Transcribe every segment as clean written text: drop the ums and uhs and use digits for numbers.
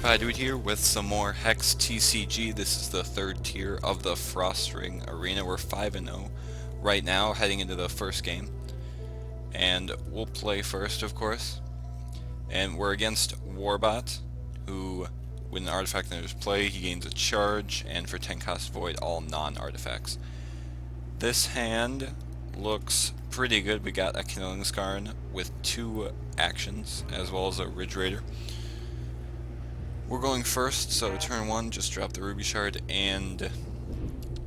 Dude here with some more Hex TCG. This is the third tier of the Frost Ring Arena. We're 5-0 right now, heading into the first game. And we'll play first, of course. And we're against Warbot, who, when an artifact enters play, he gains a charge, and for 10 cost void all non-artifacts. This hand looks pretty good. We got a kindling skarn with 2 actions, as well as a ridge raider. We're going first, so turn 1, just drop the ruby shard, and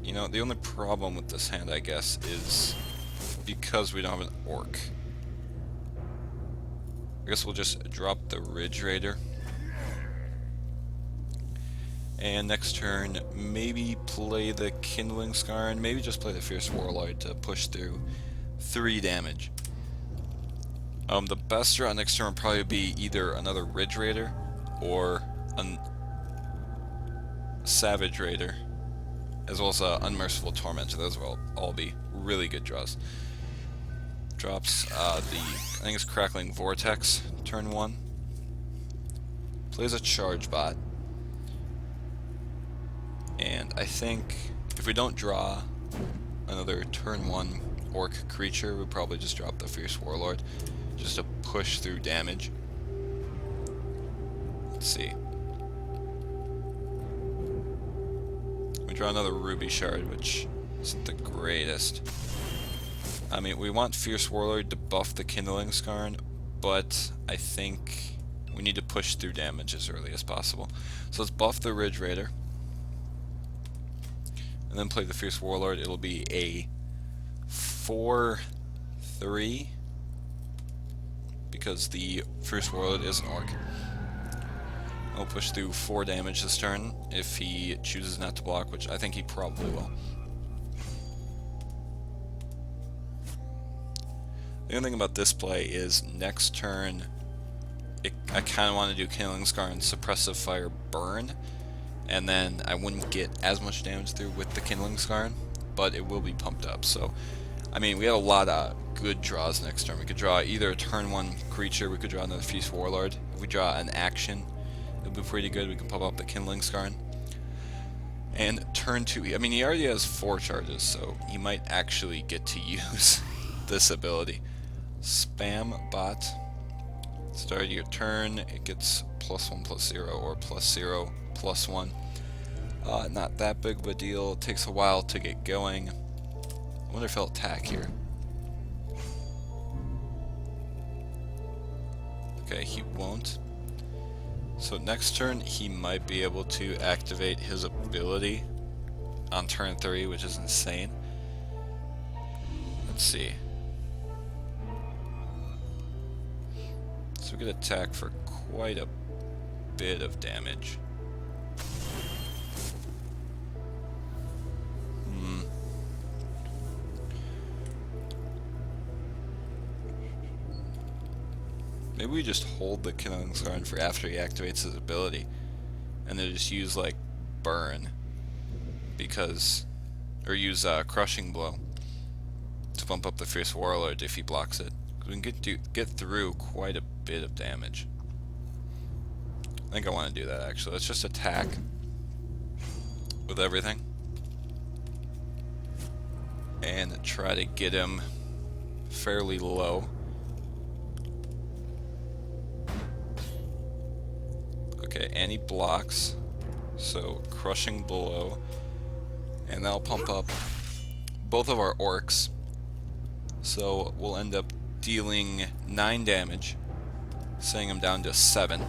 you know, the only problem with this hand, I guess, is because we don't have an orc. I guess we'll just drop the ridge raider. And next turn, maybe play the kindling skarn, maybe just play the fierce warlord to push through 3 damage. The best draw next turn would probably be either another ridge raider or a savage raider, as well as an unmerciful tormentor. Those will all be really good draws. Drops I think it's crackling vortex turn 1. Plays a charge bot, and I think if we don't draw another turn 1 orc creature, we'll probably just drop the fierce warlord just to push through damage. Let's see. We draw another ruby shard, which isn't the greatest. I mean, we want fierce warlord to buff the kindling skarn, but I think we need to push through damage as early as possible. So let's buff the ridge raider, and then play the fierce warlord. It'll be a 4/3 because the fierce warlord is an orc. I'll push through 4 damage this turn if he chooses not to block, which I think he probably will. The only thing about this play is next turn I kind of want to do kindling skarn, suppressive fire, burn, and then I wouldn't get as much damage through with the kindling skarn, but it will be pumped up. So I mean, we have a lot of good draws next turn. We could draw either a turn 1 creature, we could draw another fierce warlord. If we draw an action, it'll be pretty good. We can pop up the kindling skarn. And turn 2, I mean, he already has 4 charges, so he might actually get to use this ability. Spam bot. Start your turn, it gets +1/+0 or +0/+1. Not that big of a deal. It takes a while to get going. I wonder if he'll attack here. Okay, he won't. So next turn, he might be able to activate his ability on turn 3, which is insane. Let's see. So we could attack for quite a bit of damage. Maybe we just hold the kindling skarn for after he activates his ability, and then just use like burn, because, or use crushing blow to bump up the fierce warlord if he blocks it. We can get through quite a bit of damage. I think I want to do that actually. Let's just attack with everything and try to get him fairly low. Okay, and he blocks, so crushing blow, and that'll pump up both of our orcs, so we'll end up dealing 9 damage, sending him down to 7.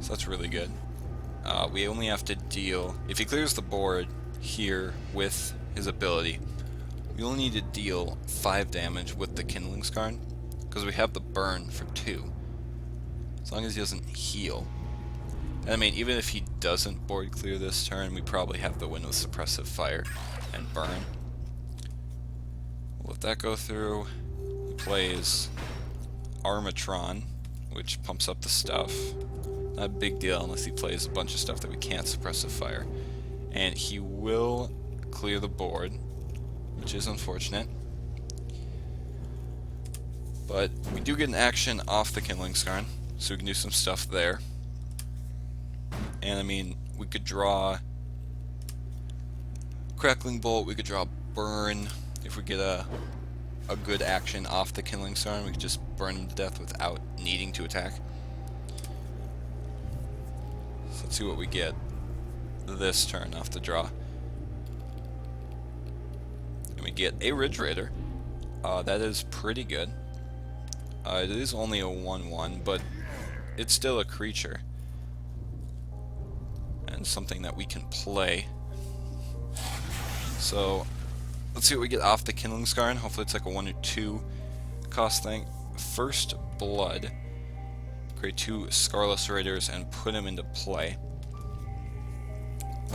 So that's really good. We only have to deal, if he clears the board here with his ability, we only need to deal 5 damage with the kindling skarn, because we have the burn for 2. As long as he doesn't heal. And I mean, even if he doesn't board clear this turn, we probably have the win with suppressive fire and burn. We'll let that go through. He plays Armatron, which pumps up the stuff. Not a big deal unless he plays a bunch of stuff that we can't suppressive fire. And he will clear the board, which is unfortunate. But we do get an action off the kindling skarn. so we can do some stuff there. And I mean, we could draw Crackling Bolt, we could draw Burn. If we get a good action off the Kindling Skarn, we could just burn him to death without needing to attack. So let's see what we get this turn off the draw. And we get a Ridge Raider. That is pretty good. It is only a 1/1, but it's still a creature. And something that we can play. So let's see what we get off the Kindling Skarn. Hopefully it's like a 1 or 2 cost thing. First Blood. Create 2 Scarlet Raiders and put them into play.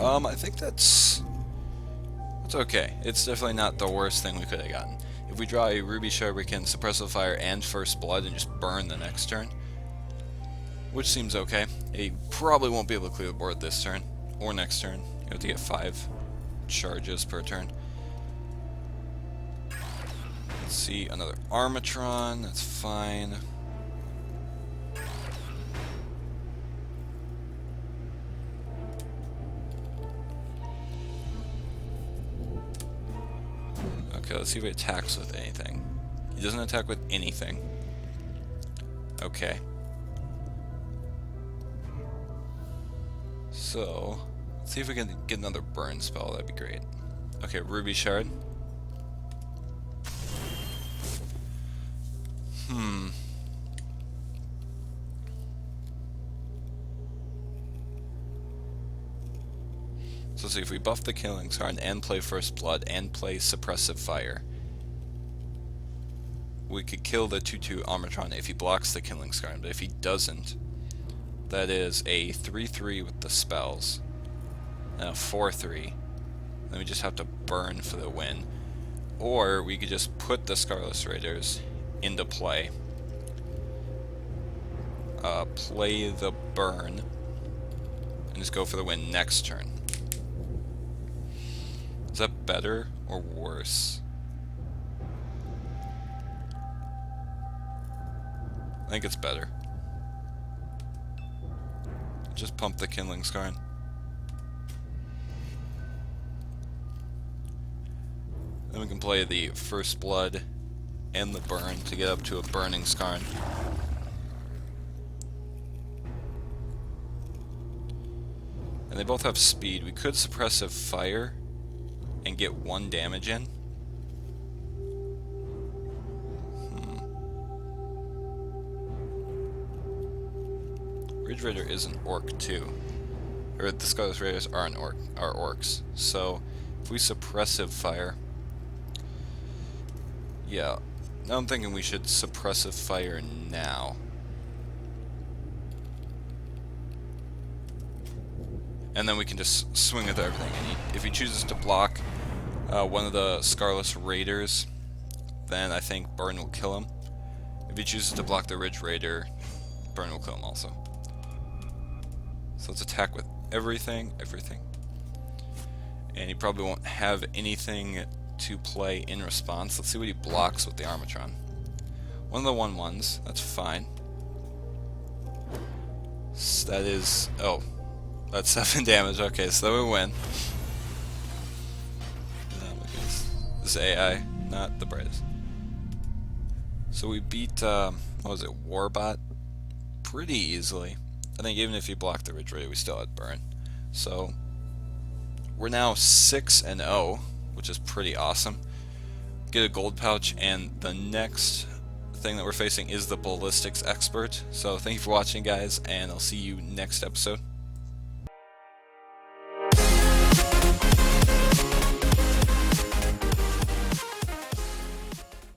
I think that's okay. It's definitely not the worst thing we could have gotten. If we draw a Ruby Shard, we can Suppressive Fire and First Blood and just burn the next turn, which seems okay. He probably won't be able to clear the board this turn or next turn. You have to get 5 charges per turn. Let's see, another Armatron. That's fine. Okay, let's see if he attacks with anything. He doesn't attack with anything. Okay. So, let's see if we can get another burn spell. That'd be great. Okay, Ruby Shard. So let's see, if we buff the Kindling Skarn and play First Blood and play Suppressive Fire, we could kill the 2/2 Armatron if he blocks the Kindling Skarn, but if he doesn't, that is a 3/3 with the spells, and a 4/3. Then we just have to burn for the win. Or we could just put the Scarlet Raiders into play. Play the burn, and just go for the win next turn. Is that better or worse? I think it's better. Just pump the Kindling Skarn. Then we can play the First Blood and the Burn to get up to a Burning Skarn. And they both have speed. We could Suppressive Fire and get 1 damage in. Ridge Raider is an orc too. Or the Scarlet Raiders are orcs. So if we Suppressive Fire, yeah. Now I'm thinking we should Suppressive Fire now. And then we can just swing with everything. And if he chooses to block one of the Scarlet Raiders, then I think Burn will kill him. If he chooses to block the Ridge Raider, Burn will kill him also. So let's attack with everything. And he probably won't have anything to play in response. Let's see what he blocks with the Armatron. One of the 1/1s, that's fine. So that is, oh, that's 7 damage. Okay, so we win. Oh my goodness. This AI, not the brightest. So we beat, what was it, Warbot? Pretty easily. I think even if he blocked the Ridge Raider, we still had Burn. So we're now 6-0, which is pretty awesome. Get a gold pouch, and the next thing that we're facing is the Ballistics Expert. So thank you for watching, guys, and I'll see you next episode.